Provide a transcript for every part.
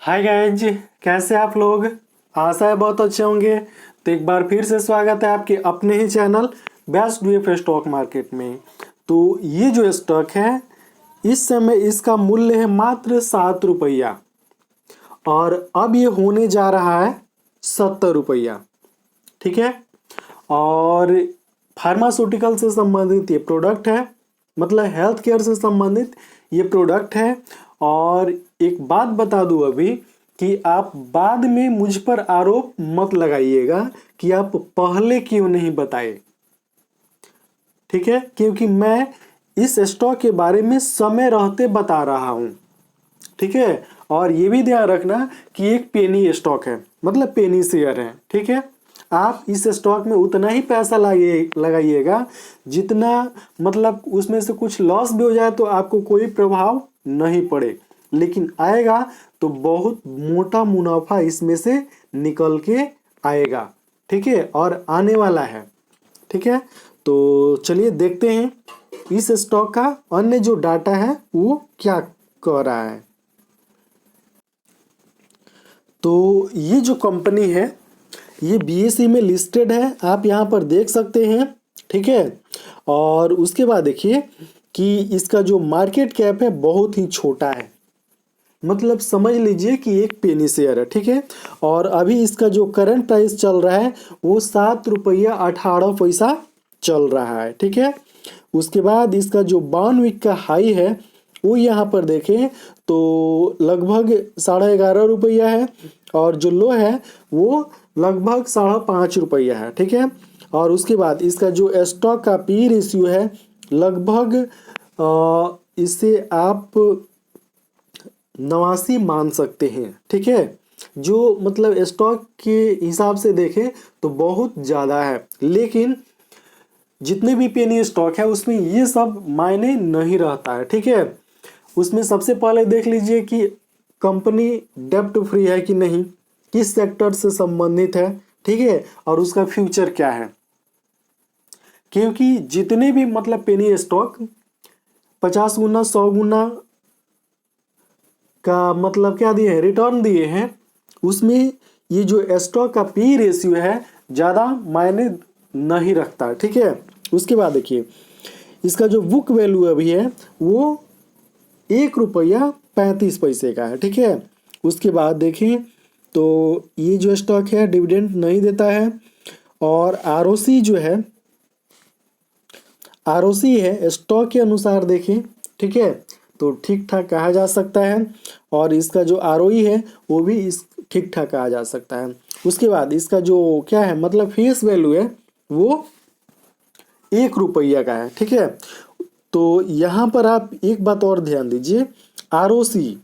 Hi guys, कैसे आप लोग। आशा है बहुत अच्छे होंगे। तो एक बार फिर से स्वागत है आपके अपने ही channel best DF stock market में। तो ये जो स्टॉक है इस समय इसका मूल्य है मात्र 7 रुपया और अब ये होने जा रहा है 70 रुपया। ठीक है। और फार्मास्यूटिकल से संबंधित ये प्रोडक्ट है, मतलब हेल्थ केयर से संबंधित ये प्रोडक्ट है। और एक बात बता दूं अभी कि आप बाद में मुझ पर आरोप मत लगाइएगा कि आप पहले क्यों नहीं बताए। ठीक है, क्योंकि मैं इस स्टॉक के बारे में समय रहते बता रहा हूं। ठीक है। और ये भी ध्यान रखना कि एक पेनी स्टॉक है, मतलब पेनी शेयर है। ठीक है। आप इस स्टॉक में उतना ही पैसा लगाइएगा जितना, मतलब उसमें से कुछ लॉस भी हो जाए तो आपको कोई प्रभाव नहीं पड़े, लेकिन आएगा तो बहुत मोटा मुनाफा इसमें से निकल के आएगा। ठीक है, और आने वाला है। ठीक है, तो चलिए देखते हैं इस स्टॉक का अन्य जो डाटा है वो क्या कह रहा है। तो ये जो कंपनी है ये बीएसई में लिस्टेड है, आप यहाँ पर देख सकते हैं। ठीक है। और उसके बाद देखिए कि इसका जो मार्केट कैप है बहुत ही छोटा है, मतलब समझ लीजिए कि एक पेनी शेयर है। ठीक है। और अभी इसका जो करंट प्राइस चल रहा है वो 7 रुपया 18 पैसा चल रहा है। ठीक है। उसके बाद इसका जो 52 वीक का हाई है वो यहाँ पर देखें तो लगभग 11.5 रुपया है, और जो लो है वो लगभग 5.5 रुपया है। ठीक है। और उसके बाद इसका जो स्टॉक का पी रेशियो है लगभग इसे आप 89 मान सकते हैं। ठीक है, जो मतलब स्टॉक के हिसाब से देखें तो बहुत ज़्यादा है, लेकिन जितने भी पेनी स्टॉक है उसमें ये सब मायने नहीं रहता है। ठीक है। उसमें सबसे पहले देख लीजिए कि कंपनी डेब्ट फ्री है कि नहीं, किस सेक्टर से संबंधित है। ठीक है, और उसका फ्यूचर क्या है, क्योंकि जितने भी मतलब पेनी स्टॉक 50 गुना 100 गुना का मतलब क्या दिए हैं, रिटर्न दिए हैं, उसमें ये जो स्टॉक का पी रेशियो है ज़्यादा मायने नहीं रखता। ठीक है। उसके बाद देखिए इसका जो बुक वैल्यू अभी है वो 1 रुपया 35 पैसे का है। ठीक है। उसके बाद देखें तो ये जो स्टॉक है डिविडेंड नहीं देता है, और आरओसी जो है आरओसी है स्टॉक के अनुसार देखें। ठीक है, तो ठीक ठाक कहा जा सकता है, और इसका जो आरओई है वो भी इस ठीक ठाक कहा जा सकता है। उसके बाद इसका जो क्या है मतलब फेस वैल्यू है वो 1 रुपया का है। ठीक है। तो यहाँ पर आप एक बात और ध्यान दीजिए, आरओसी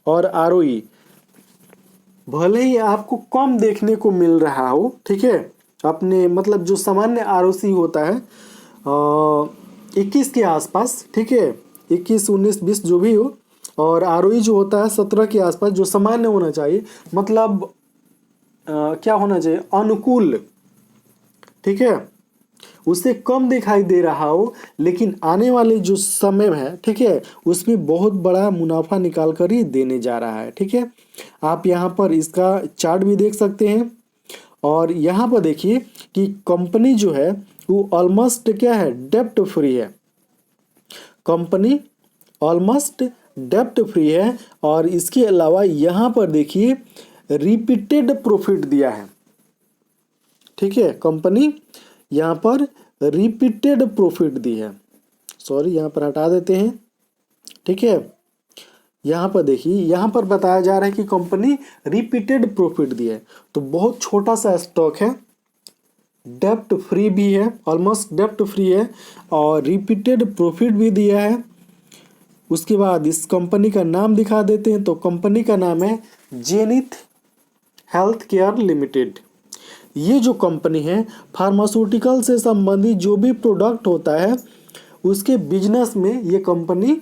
और आरओई भले ही आपको कम देखने को मिल रहा हो, ठीक है, अपने मतलब जो सामान्य आरओसी होता है 21 के आसपास। ठीक है, 21 19 20 जो भी हो, और आरओई जो होता है 17 के आसपास, जो सामान्य होना चाहिए, मतलब क्या होना चाहिए, अनुकूल। ठीक है, उससे कम दिखाई दे रहा हो, लेकिन आने वाले जो समय है, ठीक है, उसमें बहुत बड़ा मुनाफा निकाल कर ही देने जा रहा है। ठीक है, आप यहाँ पर इसका चार्ट भी देख सकते हैं। और यहाँ पर देखिए कि कंपनी जो है वो ऑलमोस्ट क्या है, डेब्ट फ्री है। कंपनी ऑलमोस्ट डेब्ट फ्री है, और इसके अलावा यहाँ पर देखिए रिपीटेड प्रॉफिट दिया है। ठीक है, कंपनी यहाँ पर रिपीटेड प्रॉफिट दी है। सॉरी, यहाँ पर हटा देते हैं। ठीक है, यहाँ पर देखिए यहाँ पर बताया जा रहा है कि कंपनी रिपीटेड प्रॉफिट दी है, तो बहुत छोटा सा स्टॉक है, डेब्ट फ्री भी है, ऑलमोस्ट डेब्ट फ्री है, और रिपीटेड प्रॉफिट भी दिया है। उसके बाद इस कंपनी का नाम दिखा देते हैं, तो कंपनी का नाम है जेनिथ हेल्थ केयर लिमिटेड। ये जो कंपनी है फार्मास्यूटिकल से संबंधित जो भी प्रोडक्ट होता है उसके बिजनेस में ये कंपनी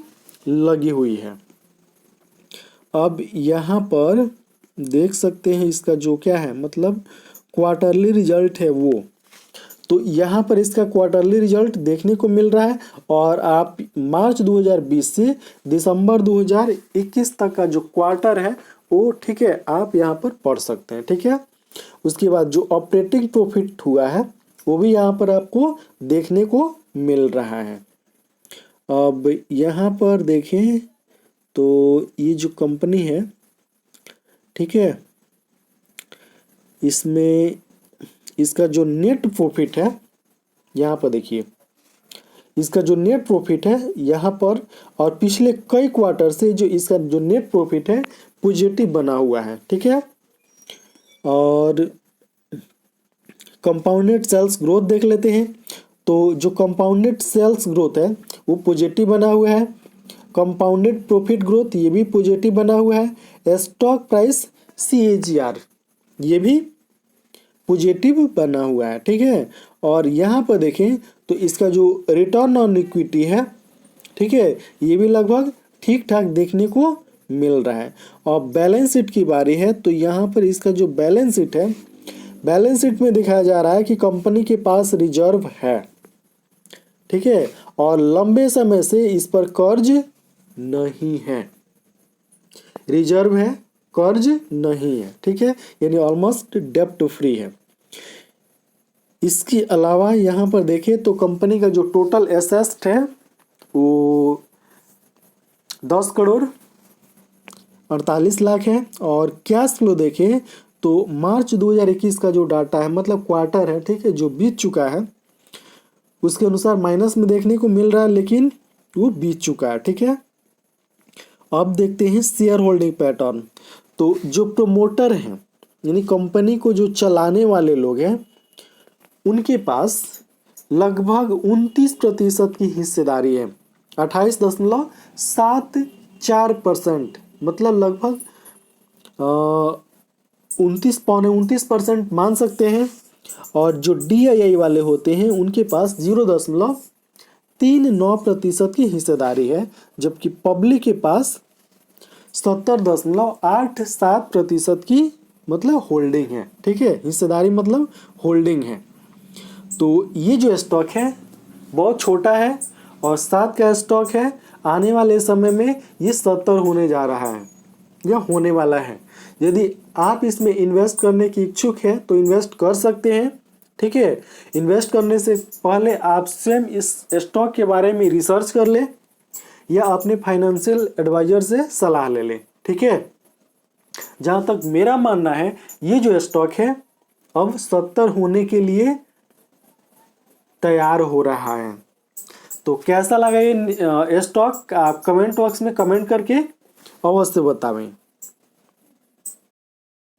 लगी हुई है। अब यहाँ पर देख सकते हैं इसका जो क्या है मतलब क्वार्टरली रिजल्ट है वो, तो यहाँ पर इसका क्वार्टरली रिजल्ट देखने को मिल रहा है। और आप मार्च 2020 से दिसंबर 2021 तक का जो क्वार्टर है वो ठीक है आप यहाँ पर पढ़ सकते हैं, ठीक है। उसके बाद जो ऑपरेटिंग प्रॉफिट हुआ है वो भी यहाँ पर आपको देखने को मिल रहा है। अब यहाँ पर देखें तो ये जो कंपनी है, ठीक है, इसमें इसका जो नेट प्रॉफिट है, यहाँ पर देखिए इसका जो नेट प्रॉफिट है यहाँ पर, और पिछले कई क्वार्टर से जो इसका जो नेट प्रॉफिट है पॉजिटिव बना हुआ है, ठीक है। और कंपाउंडेड सेल्स ग्रोथ देख लेते हैं। तो जो कंपाउंडेड सेल्स ग्रोथ है वो पॉजिटिव बना हुआ है। कंपाउंडेड प्रॉफिट ग्रोथ ये भी पॉजिटिव बना हुआ है। स्टॉक प्राइस CAGR ये भी पॉजिटिव बना हुआ है, ठीक है। और यहाँ पर देखें तो इसका जो रिटर्न ऑन इक्विटी है, ठीक है, ये भी लगभग ठीक ठाक देखने को मिल रहा है। और बैलेंस शीट की बारी है तो यहाँ पर इसका जो बैलेंस शीट है, बैलेंस शीट में दिखाया जा रहा है कि कंपनी के पास रिजर्व है, ठीक है, और लंबे समय से इस पर कर्ज नहीं है। रिजर्व है, कर्ज नहीं है, ठीक है, यानी ऑलमोस्ट डेब्ट फ्री है। इसके अलावा यहाँ पर देखें तो कंपनी का जो टोटल एसेट है वो 10 करोड़ 48 लाख है। और कैश फ्लो देखें तो मार्च 2021 का जो डाटा है, मतलब क्वार्टर है, ठीक है, जो बीत चुका है, उसके अनुसार माइनस में देखने को मिल रहा है, लेकिन वो बीत चुका है, ठीक है। अब देखते हैं शेयर होल्डिंग पैटर्न। तो जो प्रोमोटर हैं यानी कंपनी को जो चलाने वाले लोग हैं उनके पास लगभग 29% की हिस्सेदारी है, 28.74%, मतलब लगभग 29.29% मान सकते हैं। और जो DII वाले होते हैं उनके पास 0.39% की हिस्सेदारी है, जबकि पब्लिक के पास 70.87% की मतलब होल्डिंग है, ठीक है, हिस्सेदारी मतलब होल्डिंग है। तो ये जो स्टॉक है बहुत छोटा है और 7 का स्टॉक है। आने वाले समय में ये 70 होने जा रहा है या होने वाला है। यदि आप इसमें इन्वेस्ट करने की इच्छुक है तो इन्वेस्ट कर सकते हैं, ठीक है। इन्वेस्ट करने से पहले आप स्वयं इस स्टॉक के बारे में रिसर्च कर लें या अपने फाइनेंशियल एडवाइजर से सलाह ले लें, ठीक है। जहाँ तक मेरा मानना है ये जो स्टॉक है अब 70 होने के लिए तैयार हो रहा है। तो कैसा लगा ये स्टॉक, आप कमेंट बॉक्स में कमेंट करके अवश्य बतावें।